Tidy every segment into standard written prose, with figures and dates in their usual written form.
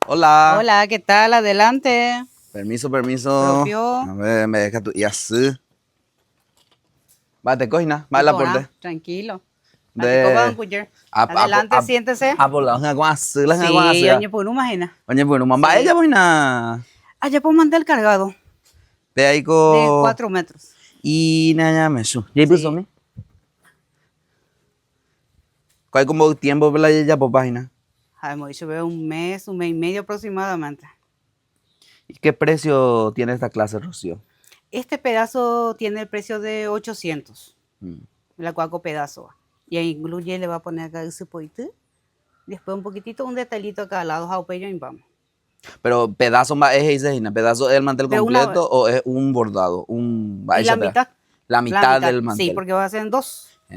Hola. Hola, ¿qué tal? Adelante. Permiso, permiso. Propio. A ver, me deja tu. Y así. Va, te cogina. Va, la porte. Tranquilo. Ante coba De. cuyer. Adelante, siéntese. Apola, nga con así, la nga con Sí, así. oye, por imagina. Oye, bueno, mamá, ella Sí. voy na. Allá por mandar el cargado Ve ahí de con. 4 metros. Y nada, me su. ¿Ya puso Sí. mi? ¿Cuál como tiempo para ella por página? Ay, me dicho, veo un mes y medio aproximadamente. ¿Y qué precio tiene esta clase, Rocío? Este pedazo tiene el precio de 800. Mm. La cuaco pedazo. Y ahí incluye, le va a poner acá ese poito. Después un poquitito, un detallito acá al lado, jaupeyo y vamos. Pero pedazo más es ese, ¿pedazo es el mantel De una, completo o es un bordado? Un. Va, y la esa peda. mitad. La La mitad mitad, del sí, mantel. porque va a ser en dos. Tu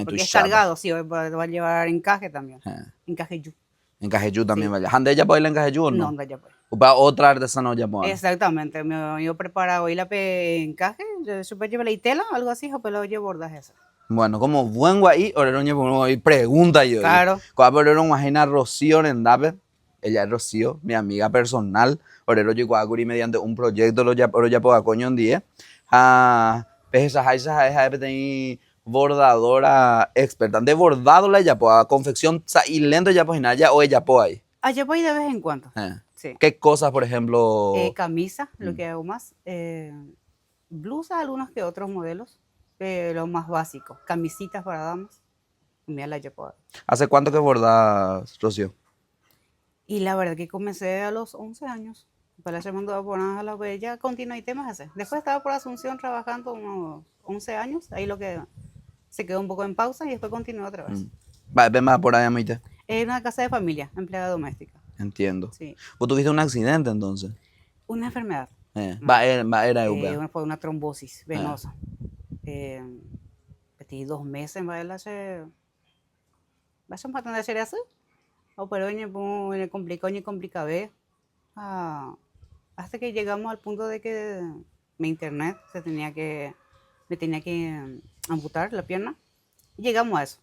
Porque es chapa. cargado, sí, va a llevar encaje también. Eh. Encaje yu. En Cajejú también Sí. vaya. ¿Ande ya puede ir en Cajejú o No, no? anda ya pues. O para otra artesano ya puedan. Exactamente. Yo preparo hoy la encaje, super lleva la tela, algo así, o pero oye bordas esa. Bueno, como buen guay, orero por ahí pregunta yo. Claro. Cuando orero imagina Rocío en Dape, ella es Rocío, mi amiga personal. Orero yo cuando mediante un proyecto lo ya puedo coño un día. Esa bordadora experta. De bordado la ya puedo confección y lento ya pues ya o ella puede ahí. Allá voy de vez en cuando. Eh. Sí. ¿Qué cosas, por ejemplo? Camisa, lo que hago más. Blusa, algunos que otros modelos. Los más básicos. Camisitas para damas. Mira la puedo. ¿Hace cuánto que bordas, Rocío? Y la verdad que comencé a los 11 años. Para se mandó a poner a la bella, continué temas así. Después estaba por Asunción trabajando unos 11 años. Ahí lo que se quedó un poco en pausa y después continué otra vez. Va, ven más por ahí, amita. En una casa de familia, empleada doméstica. Entiendo. Sí. ¿Vos tuviste un accidente entonces? Una enfermedad. Era Fue una trombosis venosa. Metí 2 meses en bailar vas a tener hacer eso. O pero en complicó ni complicabé. Hasta que llegamos al punto de que mi internet me tenía que amputar la pierna. Y llegamos a eso.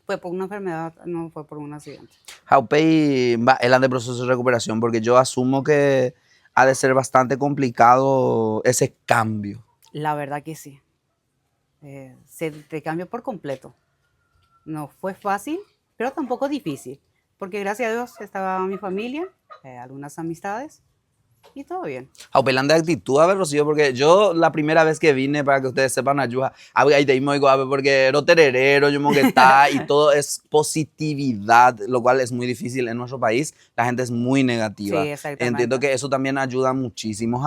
Fue por una enfermedad, no fue por un accidente. Jaupey va el de proceso de recuperación porque yo asumo que ha de ser bastante complicado ese cambio. La verdad que sí. Se te cambió por completo. No fue fácil, pero tampoco difícil. Porque gracias a Dios estaba mi familia, algunas amistades y todo bien. Jaupelán de actitud, a ver, Rocío, porque yo la primera vez que vine, para que ustedes sepan, ayuda, ahí te digo, a ver, porque era tererero, yo monguetá, y todo es positividad, lo cual es muy difícil en nuestro país. La gente es muy negativa. Sí, exactamente. Entiendo que eso también ayuda muchísimo.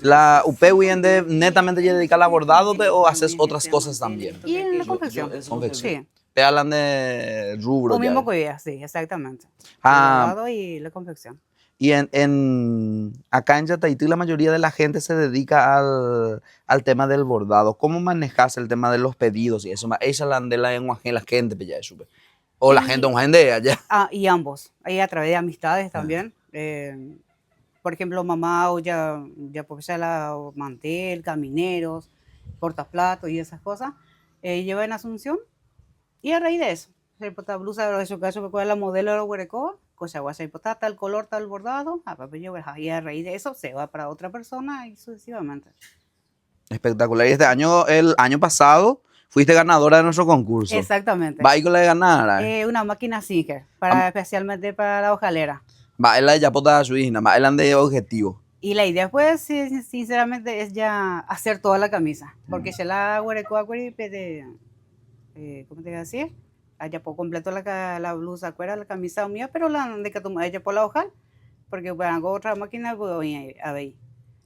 La UP de netamente ya dedica al bordado o haces otras cosas también. Y en la confección. Confección. Sí. Te hablan de rubro. Lo mismo que ella, sí, exactamente. El bordado y la confección. Y acá en Yataití la mayoría de la gente se dedica al tema del bordado. ¿Cómo manejas el tema de los pedidos y eso? Ella la de la gente, pues, ya sube. O la gente, un gente allá. Y ambos. Ahí a través de amistades también. Por ejemplo, mamá o ya porque ya la mantel, camineros, portaplatos y esas cosas. Lleva en Asunción. Y a raíz de eso, se pota blusa de eso que fue la modelo de la huerecoa, cosa guay, se pota tal color, tal bordado, y a raíz de eso se va para otra persona y sucesivamente. Espectacular. Y el año pasado, fuiste ganadora de nuestro concurso. Exactamente. ¿Va y con la de ganar? Una máquina Singer, especialmente para la hojalera. Va, es la de Yapota de su hija, va, es la de objetivo. Y la idea, pues, sinceramente, es ya hacer toda la camisa, porque se la huerecoa, ¿cómo te voy a decir? Allá por completo la blusa, la camisa mía, pero la de que ella por la hojal, porque para otra máquina voy a ver.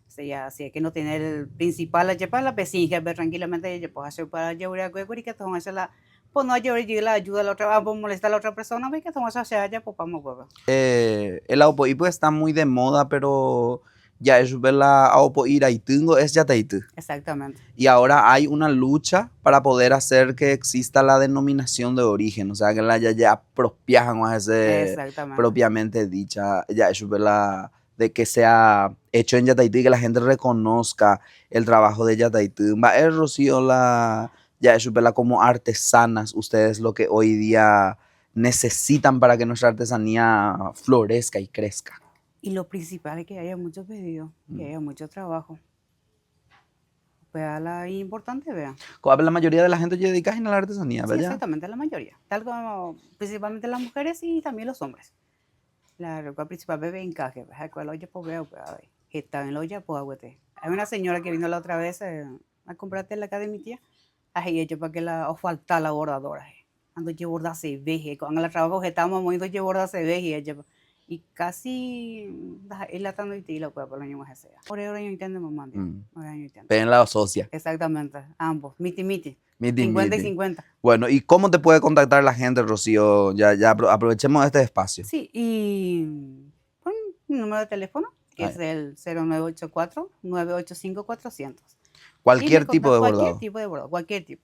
O sea, así es que no tiene el principal, allá para la pecinja, ver tranquilamente ella puede hacer para llevar a y que toma la pues no llevar la ayuda a la otra, por molestar a la otra persona, ve que toma esa se haya pues vamos pues. El Aopoí pues está muy de moda, pero ya es la Aopoí Iraitungo es Yataitú. Exactamente. Y ahora hay una lucha para poder hacer que exista la denominación de origen, o sea, que la ya apropiajan a ese propiamente dicha, ya es la de que sea hecho en Yataitú y que la gente reconozca el trabajo de Yataitú. Va el Rocío la ya es la como artesanas, ustedes lo que hoy día necesitan para que nuestra artesanía florezca y crezca? Y lo principal es que haya muchos pedidos, que haya mucho trabajo. Pues la importante, vea. La mayoría de la gente se dedica a la artesanía, ¿verdad? Sí, exactamente, la mayoría. Tal como principalmente las mujeres y también los hombres. La principal bebé encaje, el olla pues veo, está en la olla pues agüete. Hay una señora que vino la otra vez a comprar tela acá de mi tía, ahí ella para que la o falta la bordadora. Ando yo borda se veje, con el trabajo que estamos moviendo yo borda se veje ella. Y casi él atando y tilo pues por el año más sea. Por ahora yo entiendo mamá. Ven la socia. Exactamente, ambos, miti. Miti, 50 miti. y 50. Bueno, ¿y cómo te puede contactar la gente, Rocío? Ya aprovechemos este espacio. Sí, y pon un número de teléfono, que es el 0984-985-400. Cualquier tipo de bordado. Cualquier tipo de bordado, cualquier tipo.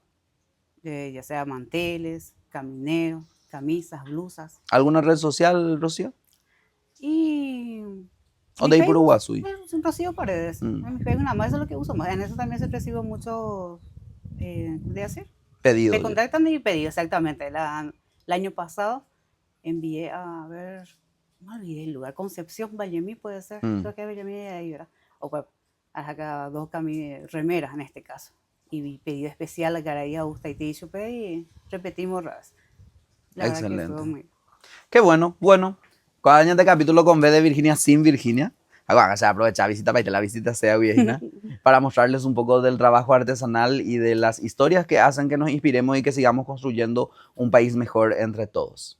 Ya sea manteles, camineros, camisas, blusas. ¿Alguna red social, Rocío? Y... ¿Dónde hay por Uruguay? Rocío Paredes. En mi Facebook nada más eso es lo que uso más. En eso también se recibo muchos de hacer. Pedidos. Me contactan y pedido, exactamente. El año pasado envié a ver, no olvidé el lugar, Concepción, Vallemí puede ser. Creo que Vallemí ahí, ¿verdad? O pues, acá 2 remeras en este caso. Y pedido especial a Caraí, Augusta y Tichupe y repetimos ras. La excelente. Verdad que estuvo muy... Qué bueno. Bueno, cada año este capítulo con B de Virginia sin Virginia. Bueno, o sea, aprovechar visita para que la visita sea viejina, para mostrarles un poco del trabajo artesanal y de las historias que hacen que nos inspiremos y que sigamos construyendo un país mejor entre todos.